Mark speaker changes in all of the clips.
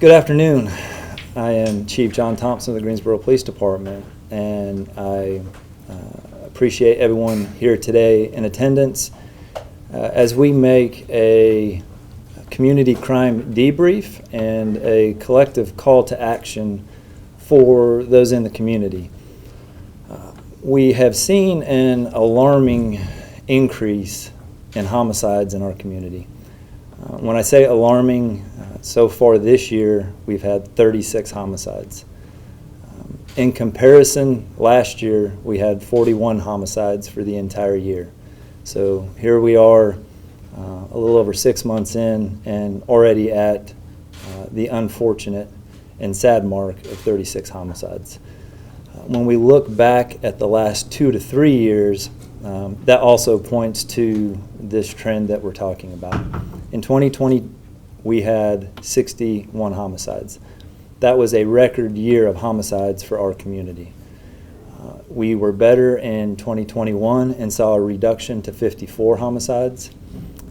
Speaker 1: Good afternoon. I am Chief John Thompson of the Greensboro Police Department, and I appreciate everyone here today in attendance as we make a community crime debrief and a collective call to action for those in the community. We have seen an alarming increase in homicides in our community. When I say alarming, so far this year we've had 36 homicides. In comparison, last year we had 41 homicides for the entire year. So here we are a little over 6 months in and already at the unfortunate and sad mark of 36 homicides. When we look back at the last 2 to 3 years, that also points to this trend that we're talking about. In 2020, we had 61 homicides. That was a record year of homicides for our community. We were better in 2021 and saw a reduction to 54 homicides.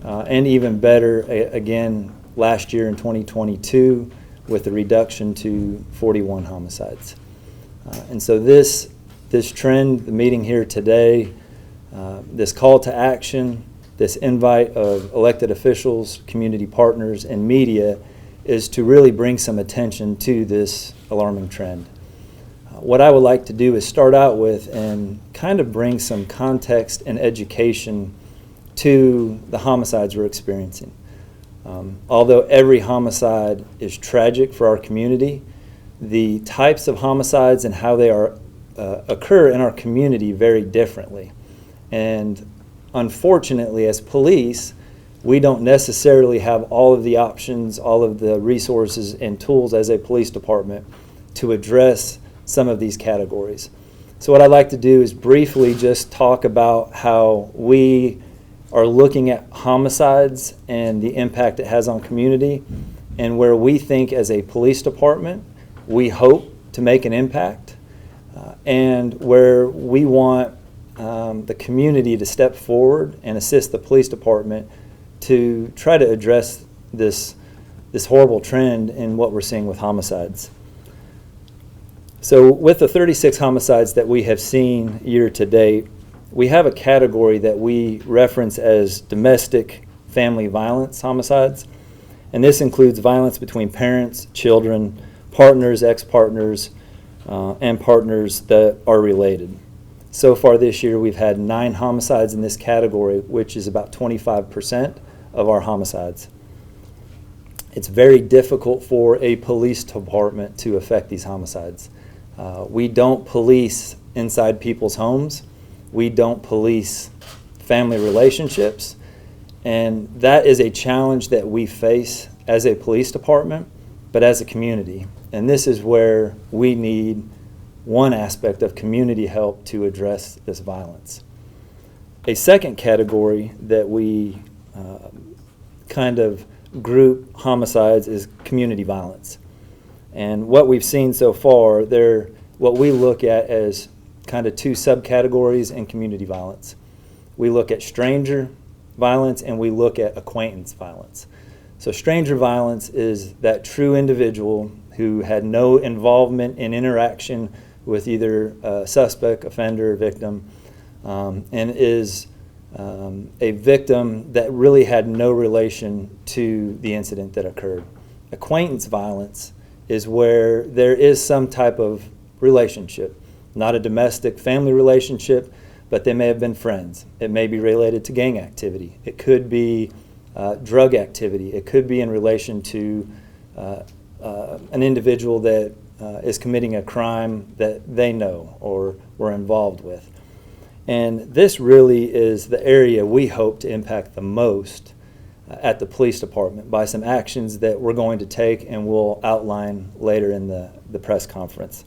Speaker 1: And even better, again, last year in 2022 with a reduction to 41 homicides. And so this trend, the meeting here today, this call to action, this invite of elected officials, community partners, and media is to really bring some attention to this alarming trend. What I would like to do is start out with and kind of bring some context and education to the homicides we're experiencing. Although every homicide is tragic for our community, the types of homicides and how they occur in our community vary differently. And unfortunately, as police, we don't necessarily have all of the options, all of the resources and tools as a police department to address some of these categories. So what I'd like to do is briefly just talk about how we are looking at homicides and the impact it has on community, and where we think as a police department we hope to make an impact, and where we want the community to step forward and assist the police department to try to address this horrible trend in what we're seeing with homicides. So with the 36 homicides that we have seen year to date, we have a category that we reference as domestic family violence homicides. And this includes violence between parents, children, partners, ex-partners, and partners that are related. So far this year, we've had 9 homicides in this category, which is about 25% of our homicides. It's very difficult for a police department to affect these homicides. We don't police inside people's homes. We don't police family relationships. And that is a challenge that we face as a police department, but as a community. And this is where we need one aspect of community help to address this violence. A second category that we kind of group homicides is community violence. And what we've seen so far, they're what we look at as kind of 2 subcategories in community violence. We look at stranger violence and we look at acquaintance violence. So stranger violence is that true individual who had no involvement in interaction with either a suspect, offender, victim, and is a victim that really had no relation to the incident that occurred. Acquaintance violence is where there is some type of relationship, not a domestic family relationship, but they may have been friends. It may be related to gang activity. It could be drug activity. It could be in relation to an individual that is committing a crime that they know or were involved with. And this really is the area we hope to impact the most at the police department by some actions that we're going to take and we'll outline later in the press conference.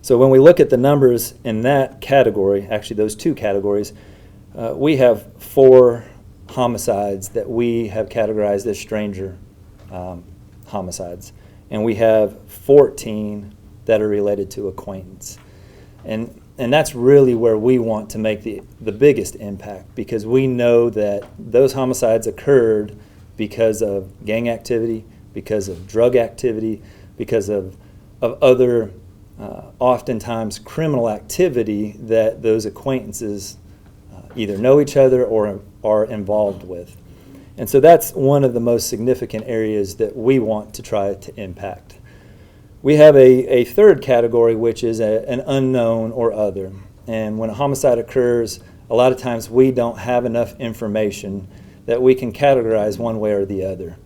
Speaker 1: So when we look at the numbers in that category, actually those 2 categories, we have 4 homicides that we have categorized as stranger homicides. And we have 14 that are related to acquaintance. And that's really where we want to make the biggest impact, because we know that those homicides occurred because of gang activity, because of drug activity, because of other oftentimes criminal activity that those acquaintances either know each other or are involved with. And so that's one of the most significant areas that we want to try to impact. We have a third category, which is an unknown or other. And when a homicide occurs, a lot of times we don't have enough information that we can categorize one way or the other.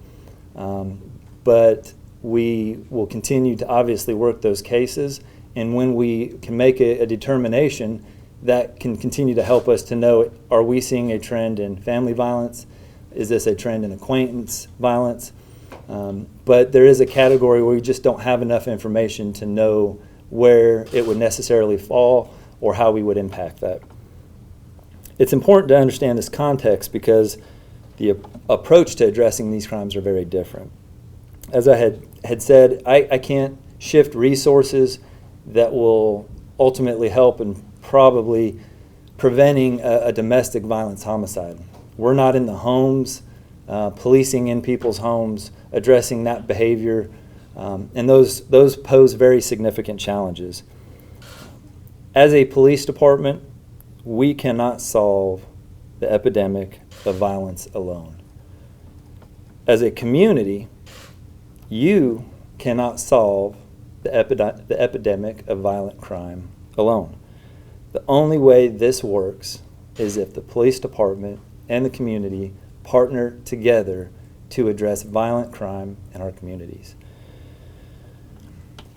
Speaker 1: But we will continue to obviously work those cases, and when we can make a determination, that can continue to help us to know, are we seeing a trend in family violence? Is this a trend in acquaintance violence? But there is a category where we just don't have enough information to know where it would necessarily fall or how we would impact that. It's important to understand this context because the approach to addressing these crimes are very different. As I had said, I can't shift resources that will ultimately help in probably preventing a domestic violence homicide. We're not in the homes, policing in people's homes, addressing that behavior, and those pose very significant challenges. As a police department, we cannot solve the epidemic of violence alone. As a community, you cannot solve the epidemic of violent crime alone. The only way this works is if the police department and the community partner together to address violent crime in our communities.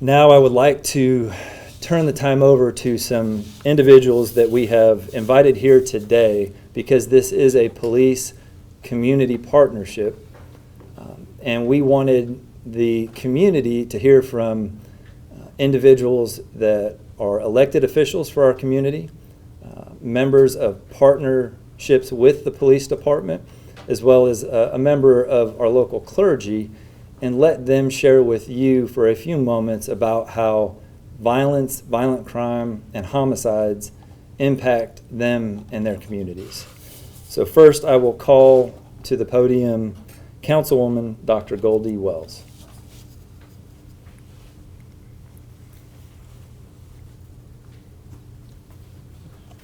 Speaker 1: Now I would like to turn the time over to some individuals that we have invited here today because this is a police community partnership, and we wanted the community to hear from individuals that are elected officials for our community, members of partnerships with the police department, as well as a member of our local clergy, and let them share with you for a few moments about how violence, violent crime, and homicides impact them and their communities. So first I will call to the podium Councilwoman Dr. Goldie Wells.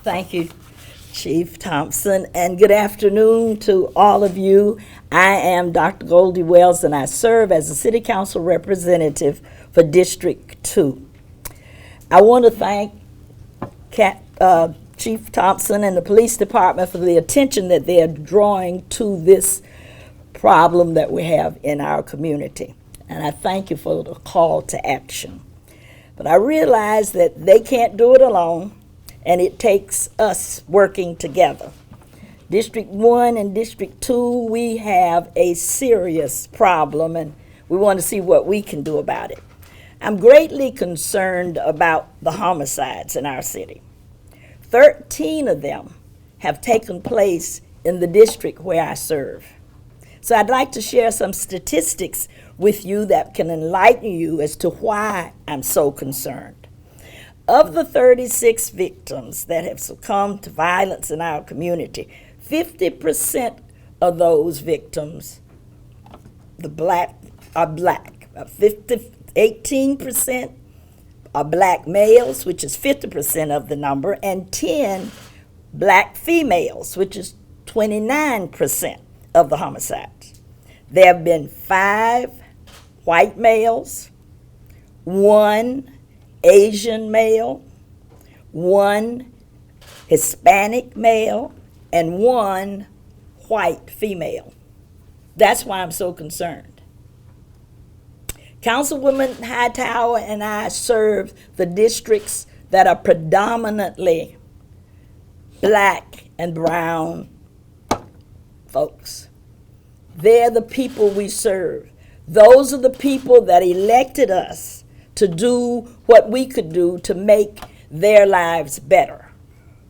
Speaker 2: Thank you, Chief Thompson, and good afternoon to all of you. I am Dr. Goldie Wells, and I serve as a City Council representative for District 2. I want to thank Chief Thompson and the Police Department for the attention that they are drawing to this problem that we have in our community. And I thank you for the call to action. But I realize that they can't do it alone, and it takes us working together. District 1 and District 2, we have a serious problem, and we want to see what we can do about it. I'm greatly concerned about the homicides in our city. 13 of them have taken place in the district where I serve. So I'd like to share some statistics with you that can enlighten you as to why I'm so concerned. Of the 36 victims that have succumbed to violence in our community, 50% of those victims are black. 18% are black males, which is 50% of the number, and 10 black females, which is 29% of the homicides. There have been 5 white males, 1 Asian male, 1 Hispanic male, and 1 white female. That's why I'm so concerned. Councilwoman Hightower and I serve the districts that are predominantly black and brown folks. They're the people we serve. Those are the people that elected us to do what we could do to make their lives better.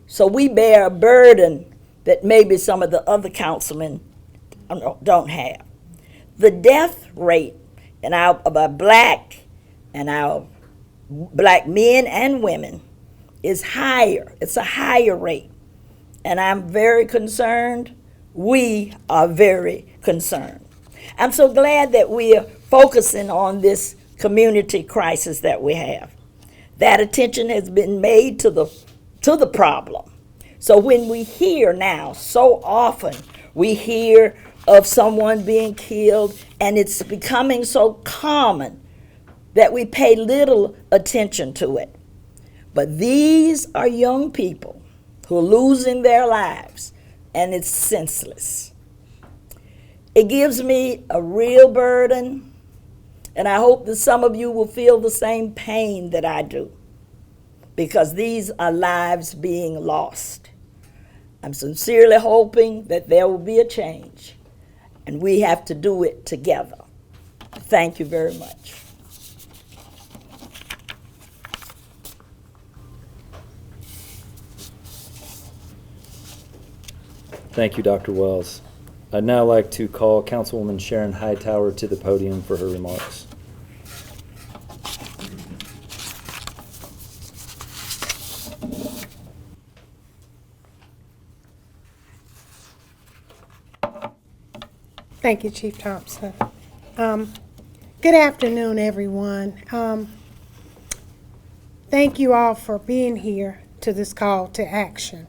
Speaker 2: So we bear a burden that maybe some of the other councilmen don't have. The death rate in our black men and women is higher. It's a higher rate. And I'm very concerned. We are very concerned. I'm so glad that we are focusing on this community crisis that we have. That attention has been made to the problem. So when we hear now, so often we hear of someone being killed, and it's becoming so common that we pay little attention to it. But these are young people who are losing their lives, and it's senseless. It gives me a real burden, and I hope that some of you will feel the same pain that I do, because these are lives being lost. I'm sincerely hoping that there will be a change, and we have to do it together. Thank you very much.
Speaker 1: Thank you, Dr. Wells. I'd now like to call Councilwoman Sharon Hightower to the podium for her remarks.
Speaker 3: Thank you, Chief Thompson. Good afternoon, everyone. Thank you all for being here to this call to action.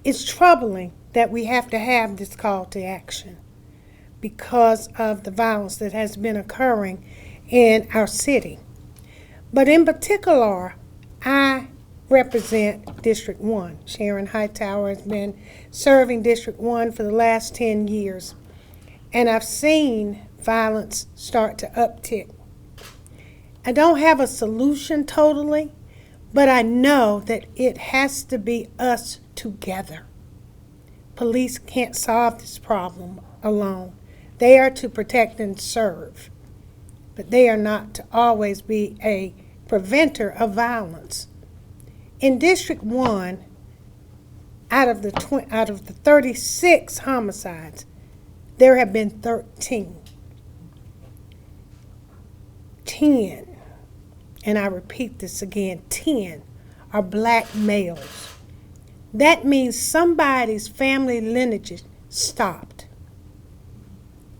Speaker 3: It's troubling that we have to have this call to action because of the violence that has been occurring in our city. But in particular, I represent District 1. Sharon Hightower has been serving District 1 for the last 10 years, and I've seen violence start to uptick. I don't have a solution totally, but I know that it has to be us together. Police can't solve this problem alone. They are to protect and serve, but they are not to always be a preventer of violence. In District 1, out of the 36 homicides, there have been 13. 10, and I repeat this again, 10 are black males. That means somebody's family lineage stopped.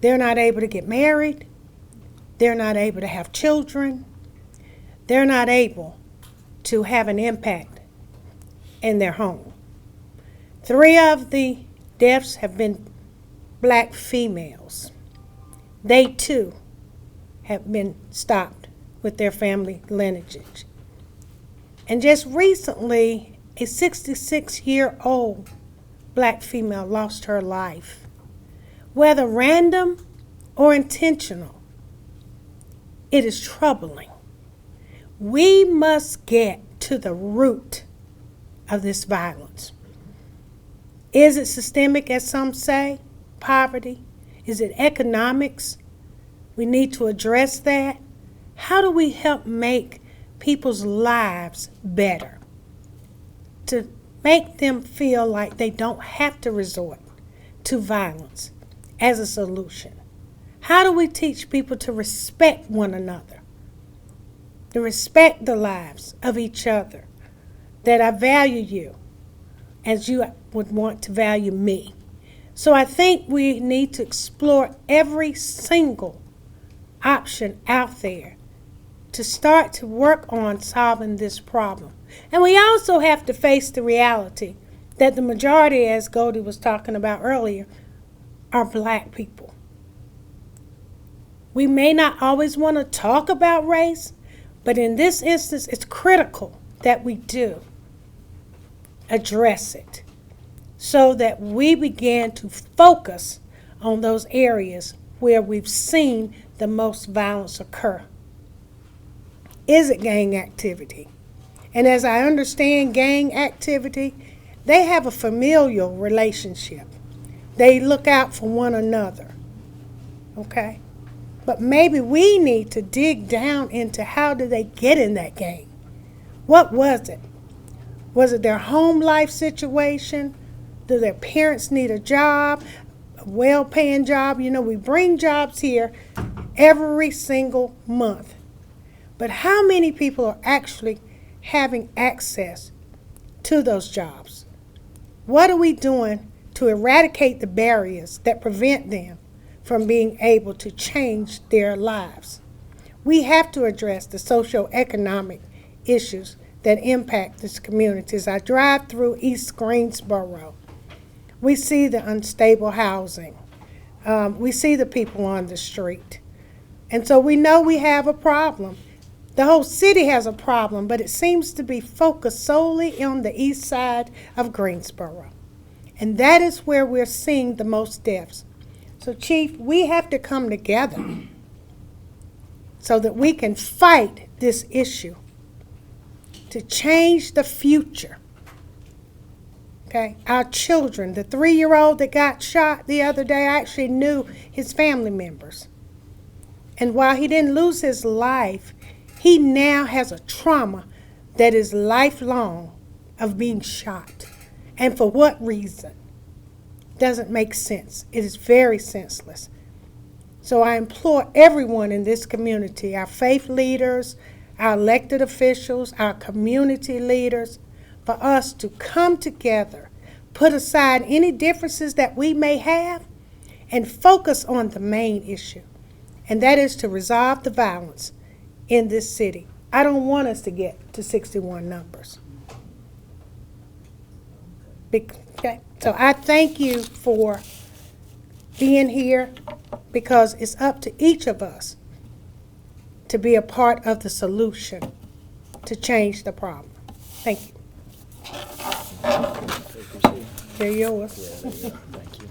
Speaker 3: They're not able to get married. They're not able to have children. They're not able to have an impact in their home. 3 of the deaths have been black females. They too have been stopped with their family lineage. And just recently, a 66-year-old black female lost her life. Whether random or intentional, it is troubling. We must get to the root of this violence. Is it systemic, as some say? Poverty? Is it economics? We need to address that. How do we help make people's lives better? To make them feel like they don't have to resort to violence as a solution. How do we teach people to respect one another? To respect the lives of each other, that I value you as you would want to value me. So I think we need to explore every single option out there to start to work on solving this problem. And we also have to face the reality that the majority, as Goldie was talking about earlier, are black people. We may not always want to talk about race, but in this instance, it's critical that we do address it so that we begin to focus on those areas where we've seen the most violence occur. Is it gang activity? And as I understand gang activity, they have a familial relationship. They look out for one another, okay? But maybe we need to dig down into how did they get in that gang? What was it? Was it their home life situation? Do their parents need a job, a well-paying job? You know, we bring jobs here every single month. But how many people are actually having access to those jobs? What are we doing to eradicate the barriers that prevent them from being able to change their lives. We have to address the socioeconomic issues that impact this community. As I drive through East Greensboro, we see the unstable housing. We see the people on the street. And so we know we have a problem. The whole city has a problem, but it seems to be focused solely on the east side of Greensboro. And that is where we're seeing the most deaths. So, Chief, we have to come together so that we can fight this issue to change the future. Okay? Our children, the 3-year-old that got shot the other day, I actually knew his family members. And while he didn't lose his life, he now has a trauma that is lifelong of being shot. And for what reason? Doesn't make sense. It is very senseless. So I implore everyone in this community, our faith leaders, our elected officials, our community leaders, for us to come together, put aside any differences that we may have, and focus on the main issue, and that is to resolve the violence in this city. I don't want us to get to 61 numbers. Okay? So I thank you for being here, because it's up to each of us to be a part of the solution to change the problem. Thank you. They're yours.
Speaker 1: Thank you.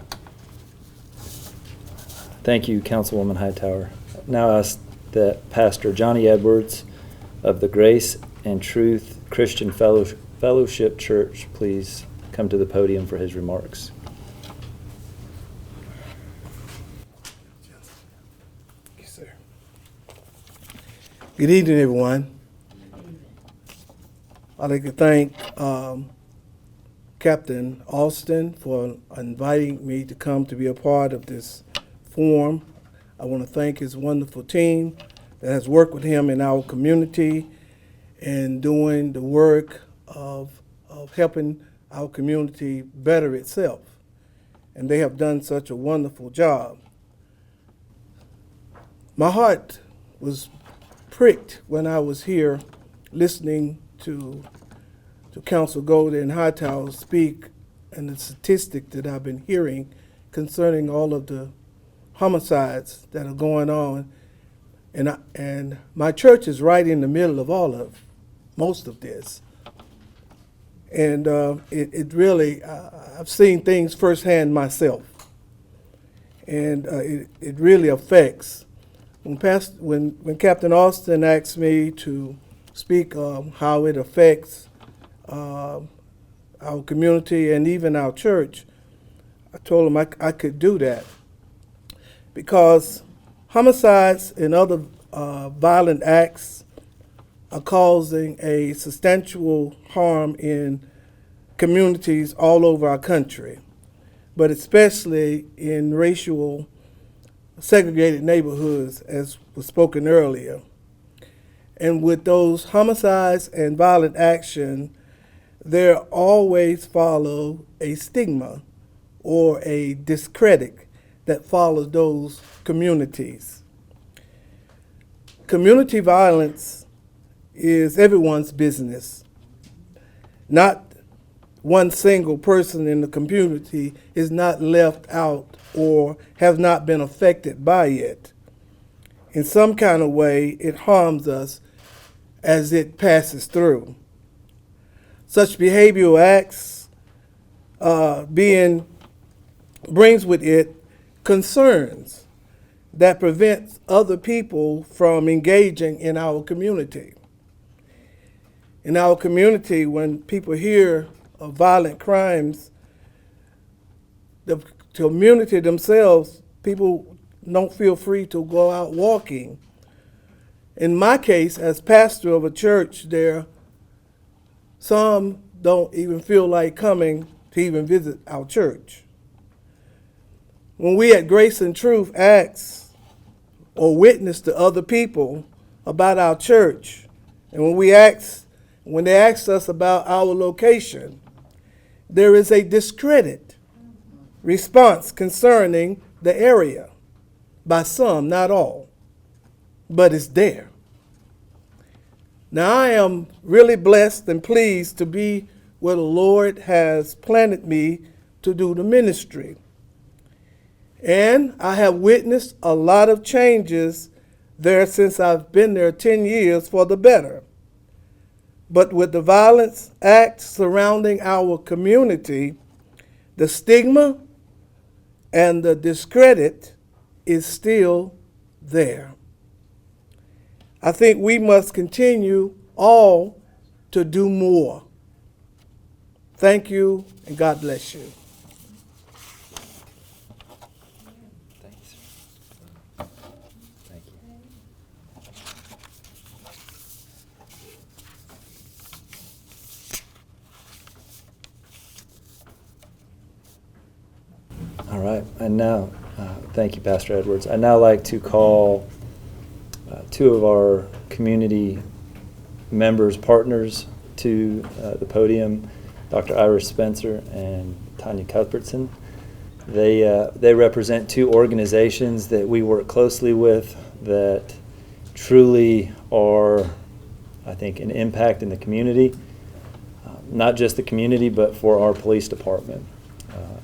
Speaker 1: Thank you, Councilwoman Hightower. Now I ask that Pastor Johnny Edwards of the Grace and Truth Christian Fellowship Church please come to the podium for his remarks.
Speaker 4: Yes, sir. Good evening, everyone. I'd like to thank Captain Austin for inviting me to come to be a part of this forum. I want to thank his wonderful team that has worked with him in our community and doing the work of helping our community better itself. And they have done such a wonderful job. My heart was pricked when I was here listening to Council Goldie and Hightower speak, and the statistic that I've been hearing concerning all of the homicides that are going on. And my church is right in the middle of most of this. And it really, I've seen things firsthand myself. And it really affects. When Captain Austin asked me to speak how it affects our community and even our church, I told him I could do that. Because homicides and other violent acts are causing a substantial harm in communities all over our country, but especially in racial segregated neighborhoods, as was spoken earlier. And with those homicides and violent action, there always follow a stigma or a discredit that follows those communities. Community violence is everyone's business. Not one single person in the community is not left out or have not been affected by it. In some kind of way, it harms us as it passes through. Such behavioral acts brings with it concerns that prevents other people from engaging in our community. In our community, when people hear of violent crimes, the community themselves, people don't feel free to go out walking. In my case, as pastor of a church there, some don't even feel like coming to even visit our church. When we at Grace and Truth ask or witness to other people about our church, and when they ask us about our location, there is a discredit response concerning the area. by some, not all, but it's there. Now, I am really blessed and pleased to be where the Lord has planted me to do the ministry. And I have witnessed a lot of changes there since I've been there 10 years for the better. But with the violence acts surrounding our community, the stigma and the discredit is still there. I think we must continue all to do more. Thank you, and God bless you.
Speaker 1: Thanks. Thank you. All right, and now, thank you, Pastor Edwards. I'd now like to call two of our community members, partners to the podium, Dr. Iris Spencer and Tanya Cuthbertson. They represent two organizations that we work closely with that truly are, I think, an impact in the community, not just the community, but for our police department.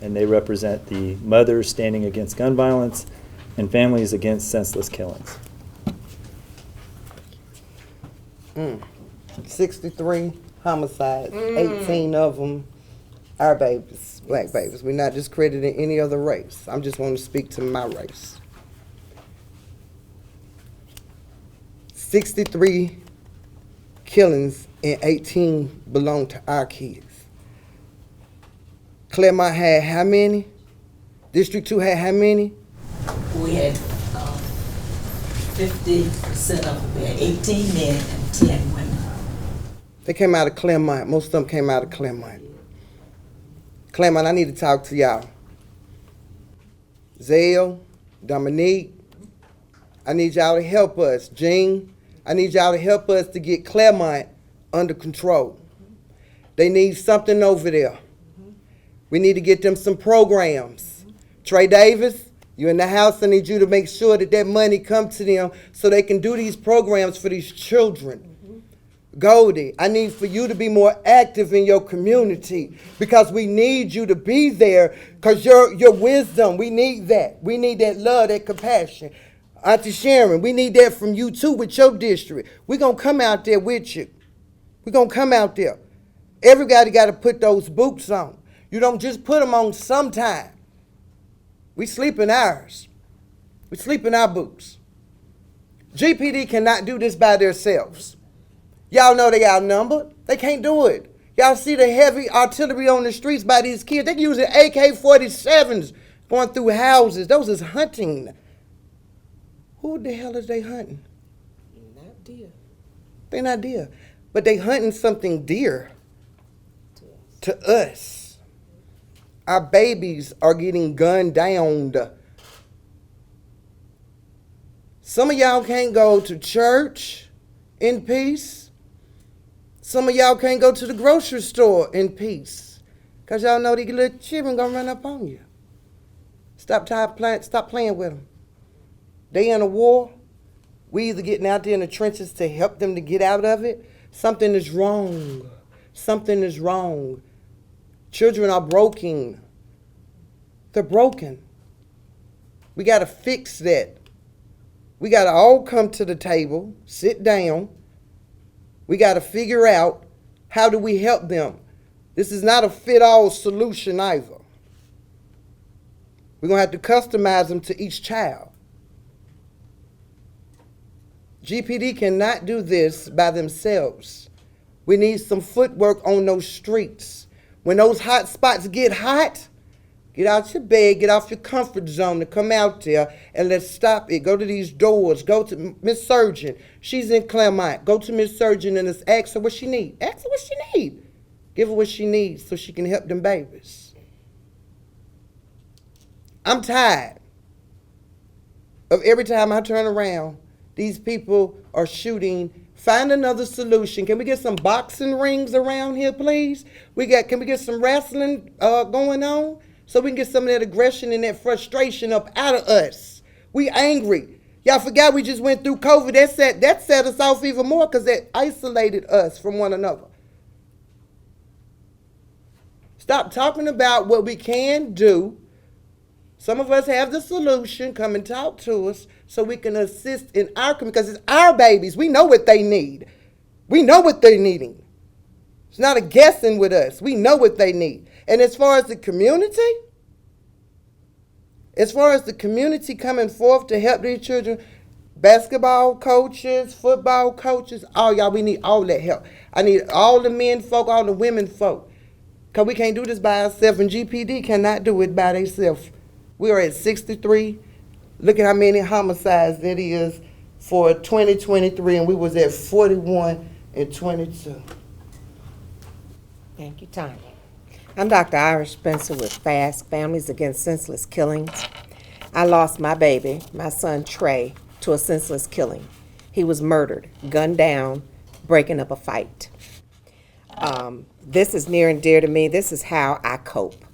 Speaker 1: And they represent the Mothers Standing Against Gun Violence and Families Against Senseless Killings.
Speaker 5: 63 homicides, 18 of them our babies, black babies. We're not discrediting any other race. I'm just want to speak to my race. 63 killings and 18 belong to our kids. Claremont had how many? District 2 had how many?
Speaker 2: We had 50% of them. We had 18 men and 10 women.
Speaker 5: They came out of Claremont. Most of them came out of Claremont. Claremont, I need to talk to y'all. Zale, Dominique, I need y'all to help us. Jean, I need y'all to help us to get Claremont under control. They need something over there. We need to get them some programs. Trey Davis, you in the house, I need you to make sure that that money comes to them so they can do these programs for these children. Goldie, I need for you to be more active in your community because we need you to be there because your wisdom, we need that. We need that love, that compassion. Auntie Sharon, we need that from you too with your district. We're going to come out there with you. We're going to come out there. Everybody got to put those boots on. You don't just put them on sometime. We sleep in ours. We sleep in our boots. GPD cannot do this by themselves. Y'all know they outnumbered. They can't do it. Y'all see the heavy artillery on the streets by these kids. They using AK-47s going through houses. Those is hunting. Who the hell is they hunting?
Speaker 2: Not deer.
Speaker 5: They're not deer. But they hunting something dear to us. Our babies are getting gunned down. Some of y'all can't go to church in peace. Some of y'all can't go to the grocery store in peace. Because y'all know these little children gonna run up on you. Stop playing with them. They in a war. We either getting out there in the trenches to help them to get out of it. Something is wrong. Something is wrong. Children are broken. They're broken. We got to fix that. We got to all come to the table, sit down. We got to figure out how do we help them. This is not a fit-all solution either. We're going to have to customize them to each child. GPD cannot do this by themselves. We need some footwork on those streets. When those hot spots get hot, get out your bed, get off your comfort zone to come out there and let's stop it. Go to these doors. Go to Miss Surgeon. She's in Claremont. Go to Miss Surgeon and let's ask her what she needs. Ask her what she needs. Give her what she needs so she can help them babies. I'm tired of every time I turn around, these people are shooting. Find another solution. Can we get some boxing rings around here, please? Can we get some wrestling going on so we can get some of that aggression and that frustration up out of us? We angry. Y'all forgot we just went through COVID. That set us off even more because it isolated us from one another. Stop talking about what we can do. Some of us have the solution. Come and talk to us so we can assist in our community because it's our babies. We know what they need. We know what they're needing. It's not a guessing with us. We know what they need. And as far as the community coming forth to help these children, basketball coaches, football coaches, all y'all, we need all that help. I need all the men folk, all the women folk. Because we can't do this by ourselves, and GPD cannot do it by themselves. We are at 63. Look at how many homicides that is for 2023, and we was at 41 in 22.
Speaker 6: Thank you, Tanya. I'm Dr. Irish Spencer with FAST, Families Against Senseless Killings. I lost my baby, my son Trey, to a senseless killing. He was murdered, gunned down, breaking up a fight. This is near and dear to me. This is how I cope.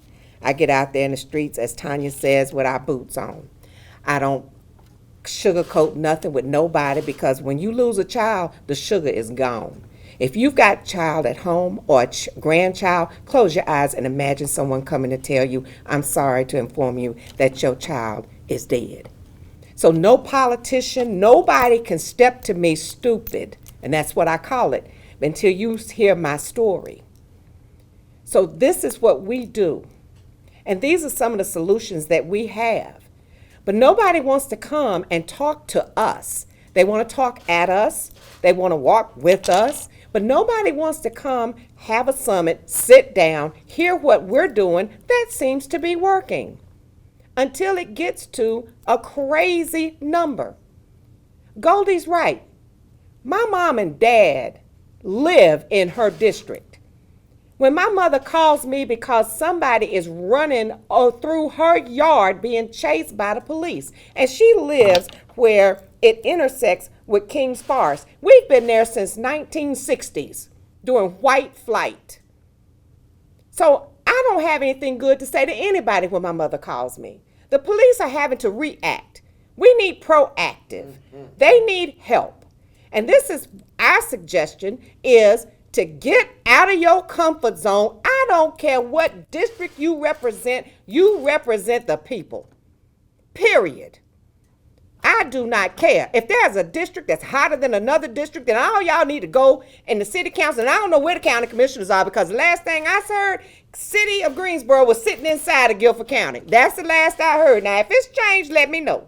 Speaker 6: I get out there in the streets, as Tanya says, with our boots on. I don't sugarcoat nothing with nobody because when you lose a child, the sugar is gone. If you've got a child at home or a grandchild, close your eyes and imagine someone coming to tell you, I'm sorry to inform you that your child is dead. So no politician, nobody can step to me stupid, and that's what I call it, until you hear my story. So this is what we do. And these are some of the solutions that we have. But nobody wants to come and talk to us. They want to talk at us. They want to walk with us. But nobody wants to come, have a summit, sit down, hear what we're doing that seems to be working. Until it gets to a crazy number. Goldie's right. My mom and dad live in her district. When my mother calls me because somebody is running through her yard being chased by the police, and she lives where it intersects with Kings Forest. We've been there since 1960s doing white flight. So I don't have anything good to say to anybody when my mother calls me. The police are having to react. We need proactive. They need help. And this is our suggestion is to get out of your comfort zone. I don't care what district you represent the people. Period. I do not care. If there's a district that's hotter than another district, then all y'all need to go in the city council. And I don't know where the county commissioners are because the last thing I heard, city of Greensboro was sitting inside of Guilford County. That's the last I heard. Now, if it's changed, let me know.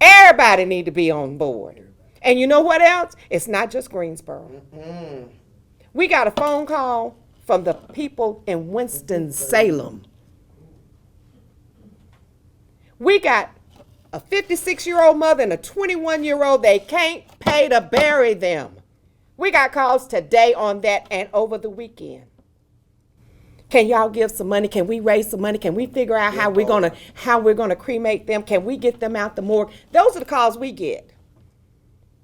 Speaker 6: Everybody need to be on board. And you know what else? It's not just Greensboro. We got a phone call from the people in Winston-Salem. We got a 56-year-old mother and a 21-year-old. They can't pay to bury them. We got calls today on that and over the weekend. Can y'all give some money? Can we raise some money? Can we figure out how we're gonna cremate them? Can we get them out the morgue? Those are the calls we get.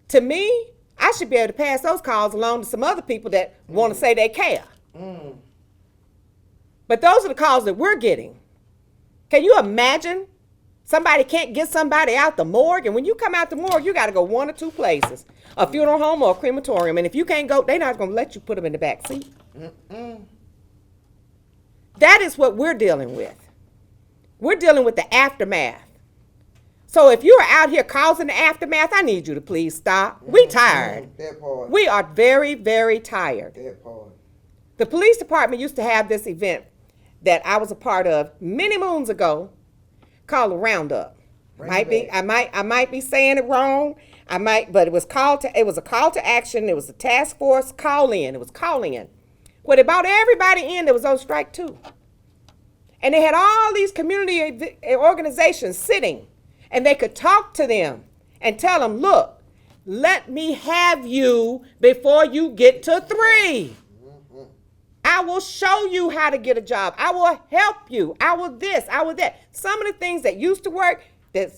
Speaker 6: To me, I should be able to pass those calls along to some other people that want to say they care. But those are the calls that we're getting. Can you imagine? Somebody can't get somebody out the morgue, and when you come out the morgue, you got to go one or two places, a funeral home or a crematorium. And if you can't go, they're not going to let you put them in the back seat. That is what we're dealing with. We're dealing with the aftermath. So if you're out here causing the aftermath, I need you to please stop. We tired.
Speaker 5: That part.
Speaker 6: We are very, very tired.
Speaker 5: That part.
Speaker 6: The police department used to have this event that I was a part of many moons ago called a roundup. I might be saying it wrong. But it was a call to action. It was a task force call in. It was calling in. Well, they brought everybody in that was on strike too. And they had all these community organizations sitting, and they could talk to them and tell them, look, let me have you before you get to 3. I will show you how to get a job. I will help you. I will this, I will that. Some of the things that used to work that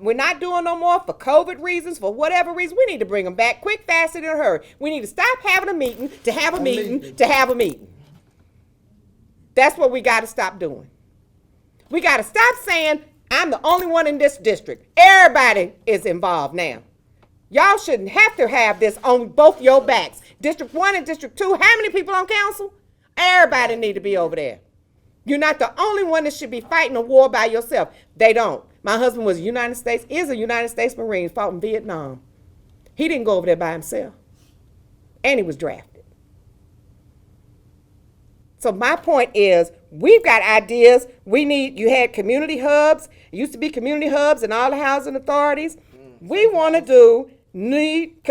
Speaker 6: we're not doing no more for COVID reasons, for whatever reason, we need to bring them back quick, fast, and in a hurry. We need to stop having a meeting to have a meeting to have a meeting. That's what we got to stop doing. We got to stop saying, I'm the only one in this district. Everybody is involved now. Y'all shouldn't have to have this on both your backs. District 1 and District 2, how many people on council? Everybody need to be over there. You're not the only one that should be fighting a war by yourself. They don't. My husband is a United States Marine, fought in Vietnam. He didn't go over there by himself. And he was drafted. So my point is, we've got ideas. You had community hubs. It used to be community hubs in all the housing authorities. We need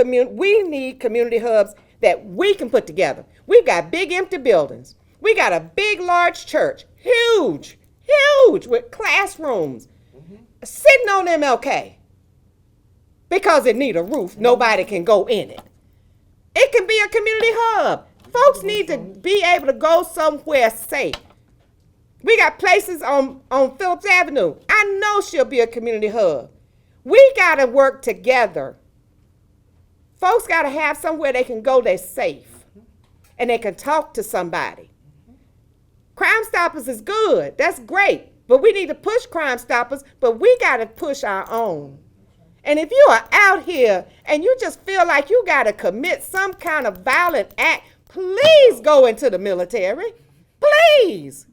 Speaker 6: community hubs that we can put together. We've got big empty buildings. We got a big, large church, huge, with classrooms, sitting on MLK. Because it need a roof, nobody can go in it. It can be a community hub. Folks need to be able to go somewhere safe. We got places on Phillips Avenue. I know she'll be a community hub. We got to work together. Folks got to have somewhere they can go that's safe and they can talk to somebody. Crime Stoppers is good. That's great. But we need to push Crime Stoppers, but we got to push our own. And if you are out here and you just feel like you got to commit some kind of violent act, please go into the military. Please.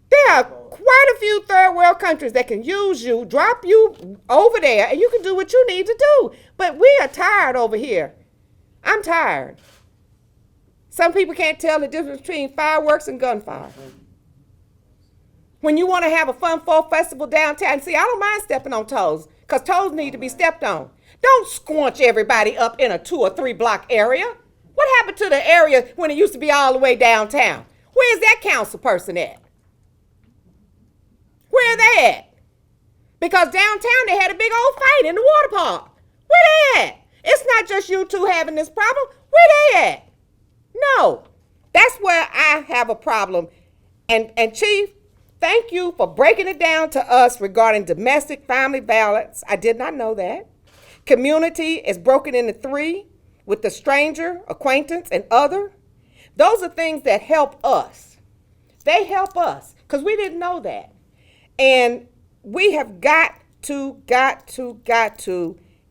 Speaker 6: There are quite a few third world countries that can use you, drop you over there, and you can do what you need to do. But we are tired over here. I'm tired. Some people can't tell the difference between fireworks and gunfire. When you want to have a fun fall festival downtown, see, I don't mind stepping on toes, because toes need to be stepped on. Don't squanch everybody up in a 2 or 3 block area. What happened to the area when it used to be all the way downtown? Where's that council person at? Where are they at? Because downtown they had a big old fight in the water park. Where they at? It's not just you two having this problem. Where they at? No. That's where I have a problem. And Chief, thank you for breaking it down to us regarding domestic family violence. I did not know that. Community is broken into 3 with the stranger, acquaintance, and other. Those are things that help us. They help us because we didn't know that. And we have got to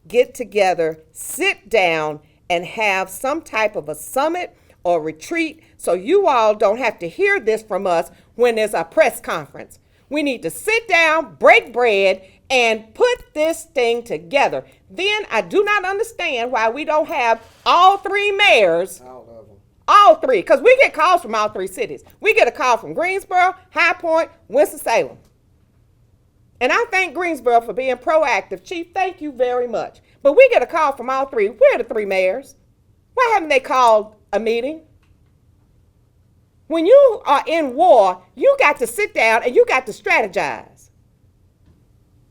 Speaker 6: get together, sit down, and have some type of a summit or retreat so you all don't have to hear this from us when there's a press conference. We need to sit down, break bread, and put this thing together. Then I do not understand why we don't have all 3 mayors. All 3, because we get calls from all 3 cities. We get a call from Greensboro, High Point, Winston-Salem. And I thank Greensboro for being proactive. Chief, thank you very much. But we get a call from all 3. Where are the 3 mayors? Why haven't they called a meeting? When you are in war, you got to sit down and you got to strategize.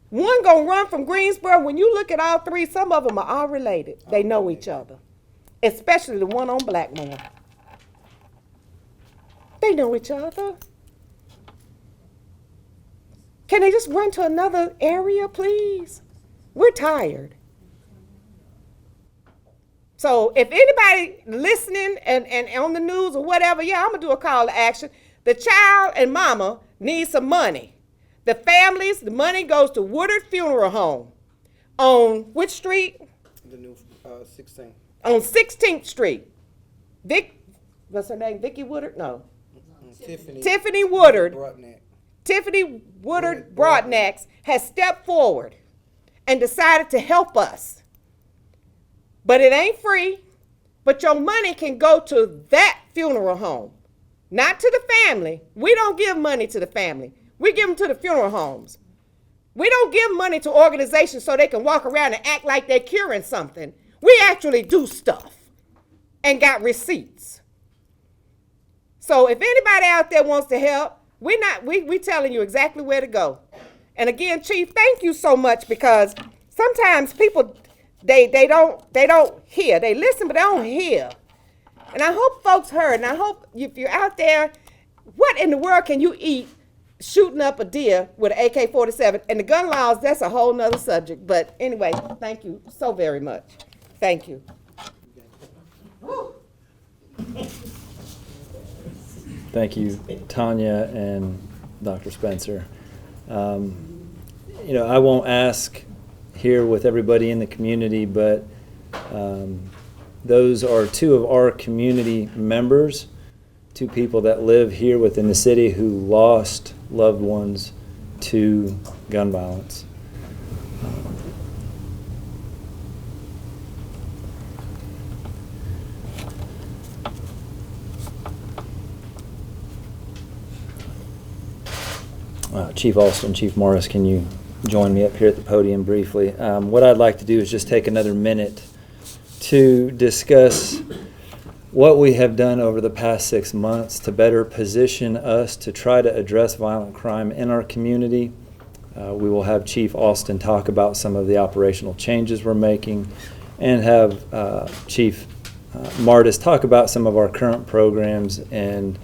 Speaker 6: One gonna run from Greensboro. When you look at all 3, some of them are all related. They know each other, especially the one on Blackmore. They know each other. Can they just run to another area, please? We're tired. So if anybody listening and on the news or whatever, I'm going to do a call to action. The child and mama need some money. The families, the money goes to Woodard Funeral Home. On which street?
Speaker 5: The new 16th.
Speaker 6: On 16th Street. What's her name? Vicki Woodard? No. Tiffany Woodard. Tiffany Woodard Broadnax has stepped forward and decided to help us. But it ain't free, but your money can go to that funeral home, not to the family. We don't give money to the family. We give them to the funeral homes. We don't give money to organizations so they can walk around and act like they're curing something. We actually do stuff and got receipts. So if anybody out there wants to help, we telling you exactly where to go. And again, Chief, thank you so much, because sometimes people, they don't hear. They listen, but they don't hear. And I hope folks heard, and I hope if you're out there, what in the world can you eat shooting up a deer with an AK-47? And the gun laws, that's a whole nother subject. But anyway, thank you so very much. Thank you.
Speaker 1: Thank you, Tanya and Dr. Spencer. I won't ask here with everybody in the community, but those are two of our community members, two people that live here within the city who lost loved ones to gun violence. Chief Alston, Chief Morris, can you join me up here at the podium briefly? What I'd like to do is just take another minute to discuss what we have done over the past 6 months to better position us to try to address violent crime in our community. We will have Chief Alston talk about some of the operational changes we're making, and have Chief Martis talk about some of our current programs and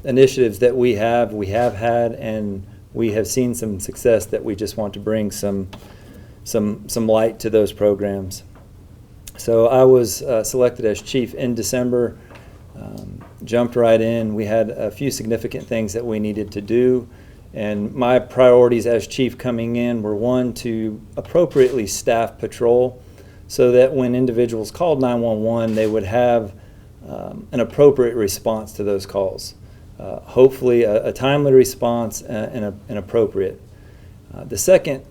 Speaker 1: initiatives that we have had, and we have seen some success that we just want to bring some light to those programs. So I was selected as chief in December, jumped right in. We had a few significant things that we needed to do, and my priorities as chief coming in were, one, to appropriately staff patrol so that when individuals called 911, they would have an appropriate response to those calls. Hopefully a timely response and appropriate. The second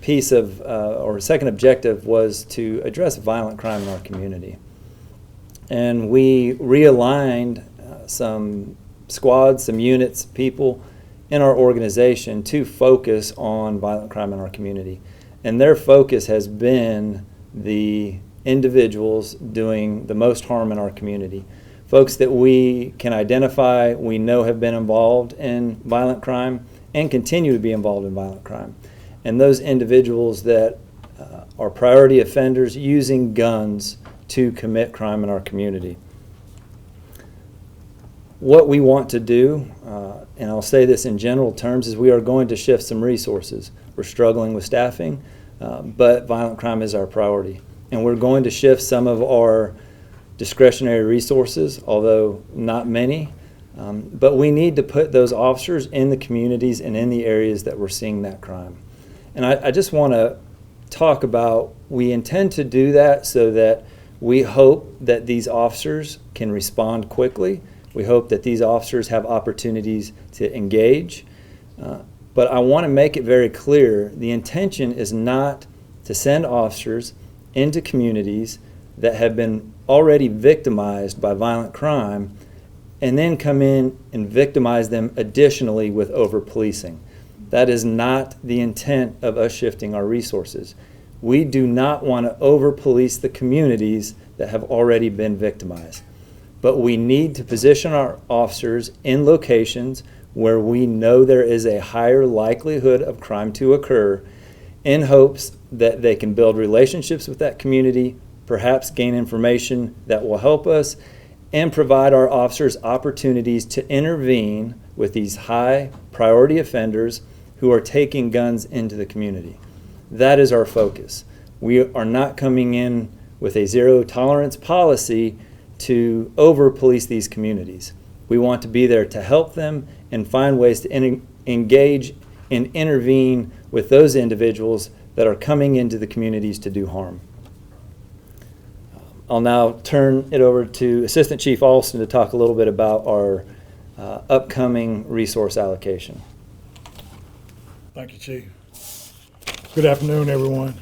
Speaker 1: piece of, or second objective, was to address violent crime in our community. And we realigned some squads, some units, people in our organization to focus on violent crime in our community. And their focus has been the individuals doing the most harm in our community. Folks that we can identify, we know have been involved in violent crime and continue to be involved in violent crime. And those individuals that are priority offenders using guns to commit crime in our community. What we want to do, and I'll say this in general terms, is we are going to shift some resources. We're struggling with staffing, but violent crime is our priority. And we're going to shift some of our discretionary resources, although not many, but we need to put those officers in the communities and in the areas that we're seeing that crime. And I just want to talk about, we intend to do that so that we hope that these officers can respond quickly. We hope that these officers have opportunities to engage. But I want to make it very clear, the intention is not to send officers into communities that have been already victimized by violent crime and then come in and victimize them additionally with over-policing. That is not the intent of us shifting our resources. We do not want to over-police the communities that have already been victimized. But we need to position our officers in locations where we know there is a higher likelihood of crime to occur, in hopes that they can build relationships with that community, perhaps gain information that will help us, and provide our officers opportunities to intervene with these high priority offenders who are taking guns into the community. That is our focus. We are not coming in with a zero tolerance policy to over police these communities. We want to be there to help them and find ways to engage and intervene with those individuals that are coming into the communities to do harm. I'll now turn it over to Assistant Chief Alston to talk a little bit about our upcoming resource allocation.
Speaker 7: Thank you, Chief. Good afternoon, everyone.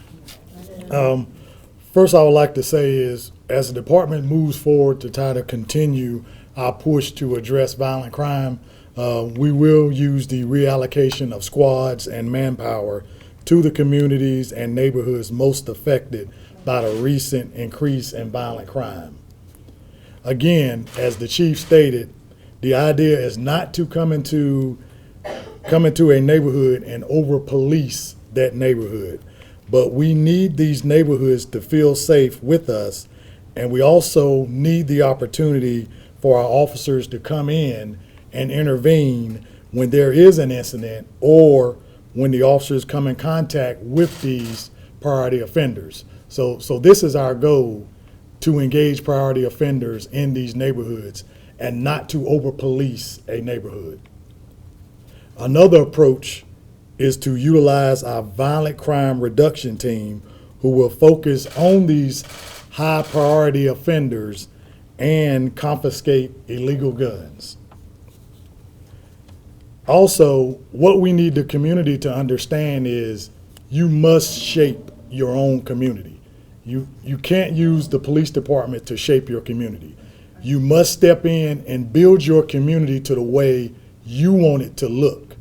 Speaker 7: First, I would like to say is, as the department moves forward to try to continue our push to address violent crime, we will use the reallocation of squads and manpower to the communities and neighborhoods most affected by the recent increase in violent crime. Again, as the chief stated, the idea is not to come into a neighborhood and over police that neighborhood, but we need these neighborhoods to feel safe with us, and we also need the opportunity for our officers to come in and intervene when there is an incident or when the officers come in contact with these priority offenders. So this is our goal, to engage priority offenders in these neighborhoods and not to over police a neighborhood. Another approach is to utilize our violent crime reduction team, who will focus on these high priority offenders and confiscate illegal guns. Also, what we need the community to understand is you must shape your own community. You can't use the police department to shape your community. You must step in and build your community to the way you want it to look.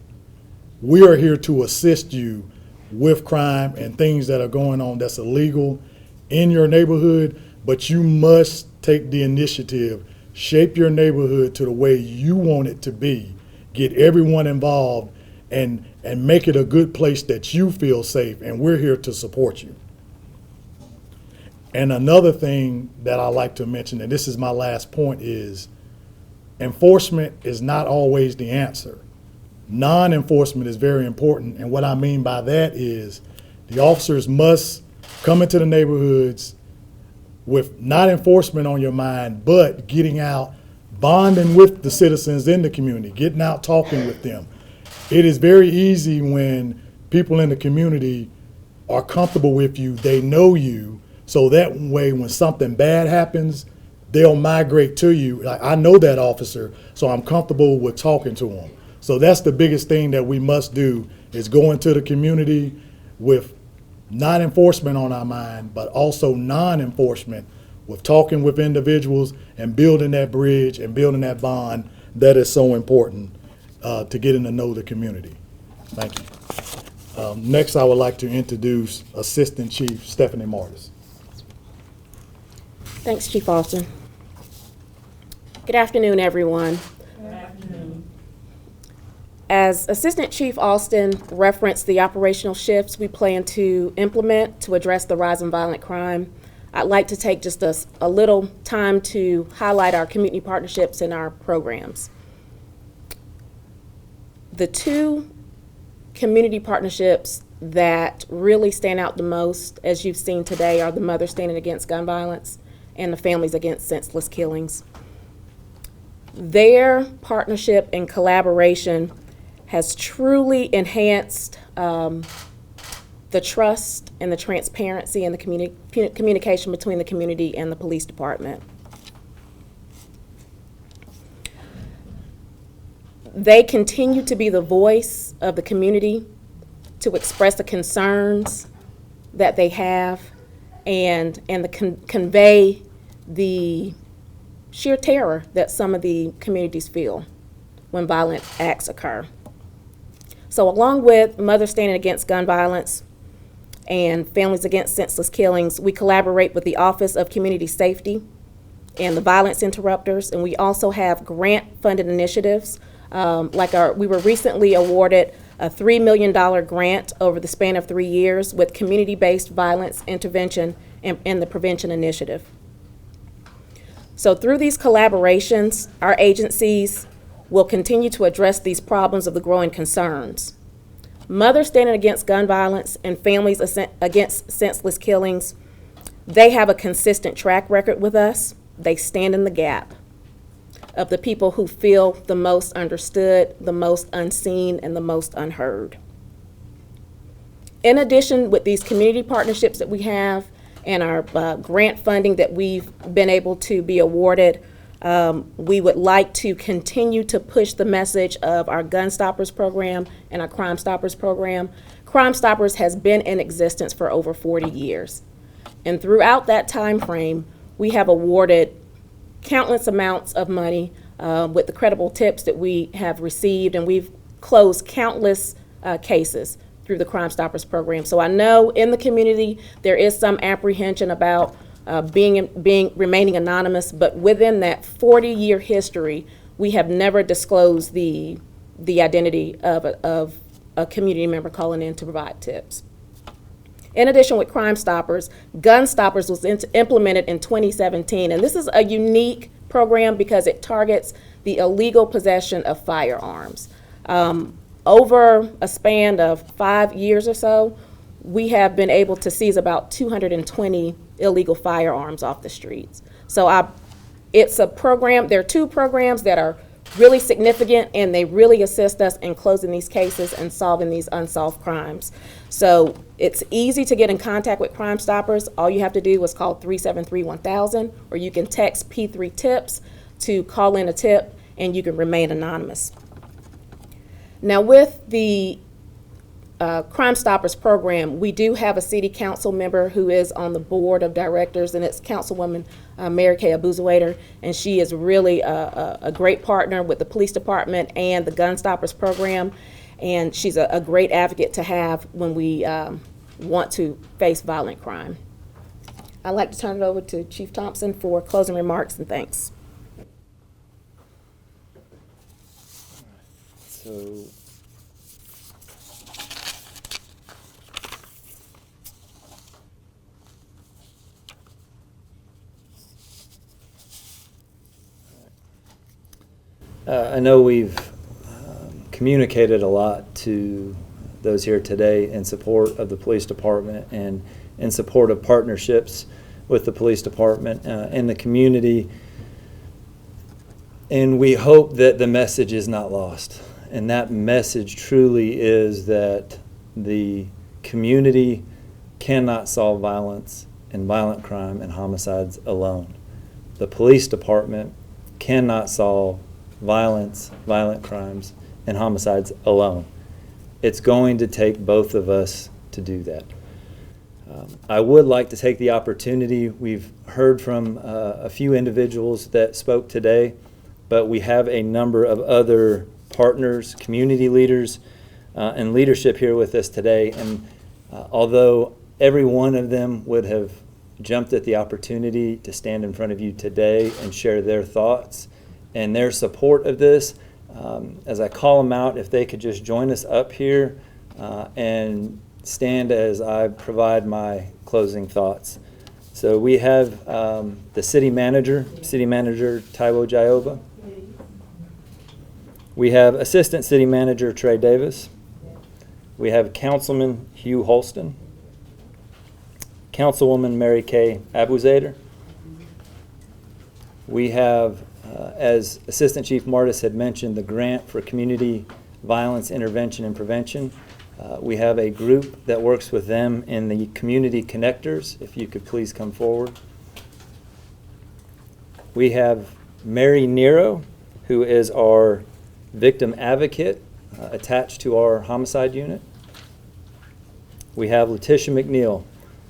Speaker 7: We are here to assist you with crime and things that are going on that's illegal in your neighborhood, but you must take the initiative, shape your neighborhood to the way you want it to be, get everyone involved, and make it a good place that you feel safe, and we're here to support you. And another thing that I like to mention, and this is my last point, is enforcement is not always the answer. Non-enforcement is very important, and what I mean by that is the officers must come into the neighborhoods with not enforcement on your mind, but getting out, bonding with the citizens in the community, getting out, talking with them. It is very easy when people in the community are comfortable with you, they know you, so that way when something bad happens, they'll migrate to you. Like, I know that officer, so I'm comfortable with talking to him. So that's the biggest thing that we must do, is go into the community with not enforcement on our mind, but also non-enforcement, with talking with individuals and building that bridge and building that bond that is so important to getting to know the community. Thank you. Next, I would like to introduce Assistant Chief Stephanie Martis.
Speaker 8: Thanks, Chief Austin. Good afternoon, everyone. Good afternoon. As Assistant Chief Austin referenced the operational shifts we plan to implement to address the rise in violent crime, I'd like to take just a little time to highlight our community partnerships and our programs. The two community partnerships that really stand out the most, as you've seen today, are the Mothers Standing Against Gun Violence and the Families Against Senseless Killings. Their partnership and collaboration has truly enhanced the trust and the transparency and the communication between the community and the police department. They continue to be the voice of the community to express the concerns that they have and convey the sheer terror that some of the communities feel when violent acts occur. So along with Mothers Standing Against Gun Violence and Families Against Senseless Killings, we collaborate with the Office of Community Safety and the Violence Interrupters, and we also have grant-funded initiatives. We were recently awarded a $3 million grant over the span of 3 years with community-based violence intervention and the prevention initiative. So through these collaborations, our agencies will continue to address these problems of the growing concerns. Mothers Standing Against Gun Violence and Families Against Senseless Killings, they have a consistent track record with us. They stand in the gap of the people who feel the most understood, the most unseen, and the most unheard. In addition, with these community partnerships that we have and our grant funding that we've been able to be awarded, we would like to continue to push the message of our Gun Stoppers program and our Crime Stoppers program. Crime Stoppers has been in existence for over 40 years. And throughout that time frame, we have awarded countless amounts of money with the credible tips that we have received, and we've closed countless cases through the Crime Stoppers program. So I know in the community there is some apprehension about remaining anonymous, but within that 40-year history, we have never disclosed the identity of a community member calling in to provide tips. In addition, with Crime Stoppers, Gun Stoppers was implemented in 2017, and this is a unique program because it targets the illegal possession of firearms. Over a span of 5 years or so, we have been able to seize about 220 illegal firearms off the streets. So it's a program, there are two programs that are really significant, and they really assist us in closing these cases and solving these unsolved crimes. So it's easy to get in contact with Crime Stoppers. All you have to do is call 373-1000, or you can text P3 TIPS to call in a tip, and you can remain anonymous. Now, with the Crime Stoppers program, we do have a city council member who is on the board of directors, and it's Councilwoman Mary Kay Abuzawader, and she is really a great partner with the police department and the Gun Stoppers program, and she's a great advocate to have when we want to face violent crime. I'd like to turn it over to Chief Thompson for closing remarks and thanks.
Speaker 1: So, I know we've communicated a lot to those here today in support of the police department and in support of partnerships with the police department and the community. And we hope that the message is not lost. And that message truly is that the community cannot solve violence and violent crime and homicides alone. The police department cannot solve violence, violent crimes, and homicides alone. It's going to take both of us to do that. I would like to take the opportunity. We've heard from a few individuals that spoke today, but we have a number of other partners, community leaders, and leadership here with us today. And although every one of them would have jumped at the opportunity to stand in front of you today and share their thoughts and their support of this, as I call them out, if they could just join us up here and stand as I provide my closing thoughts. So we have the City Manager Taiwo Jayoba. We have Assistant City Manager Trey Davis. We have Councilman Hugh Holston. Councilwoman Mary Kay Abuzader. We have, as Assistant Chief Martis had mentioned, the grant for community violence intervention and prevention. We have a group that works with them in the community connectors. If you could please come forward. We have Mary Nero, who is our victim advocate attached to our homicide unit. We have Letitia McNeil,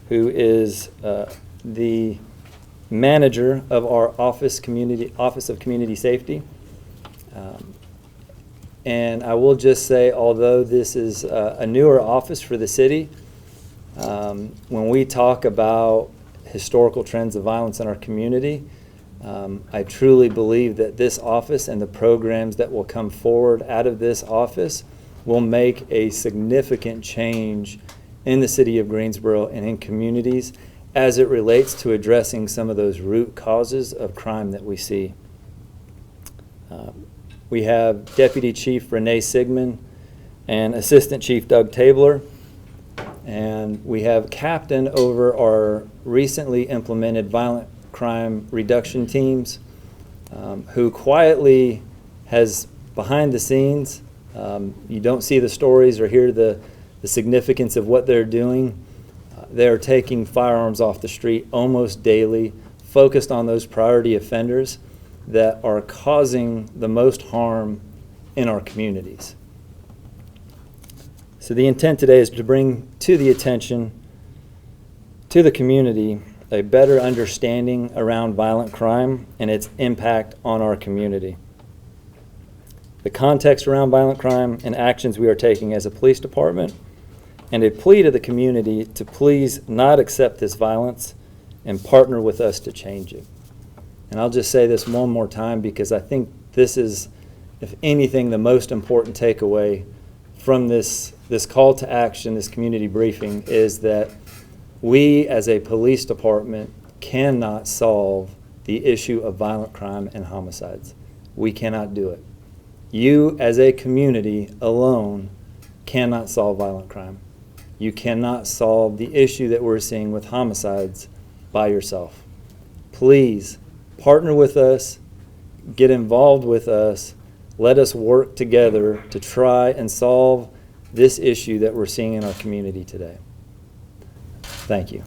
Speaker 1: who is the manager of our Office of Community Safety. And I will just say, although this is a newer office for the city, when we talk about historical trends of violence in our community, I truly believe that this office and the programs that will come forward out of this office will make a significant change in the city of Greensboro and in communities as it relates to addressing some of those root causes of crime that we see. We have Deputy Chief Renee Sigmund and Assistant Chief Doug Tabler. And we have Captain over our recently implemented violent crime reduction teams, who quietly has behind the scenes, you don't see the stories or hear the significance of what they're doing. They're taking firearms off the street almost daily, focused on those priority offenders that are causing the most harm in our communities. So the intent today is to bring to the attention to the community a better understanding around violent crime and its impact on our community. The context around violent crime and actions we are taking as a police department, and a plea to the community to please not accept this violence and partner with us to change it. And I'll just say this one more time because I think this is, if anything, the most important takeaway from this call to action, this community briefing, is that we as a police department cannot solve the issue of violent crime and homicides. We cannot do it. You as a community alone cannot solve violent crime. You cannot solve the issue that we're seeing with homicides by yourself. Please partner with us, get involved with us, Let us work together to try and solve this issue that we're seeing in our community today. Thank you.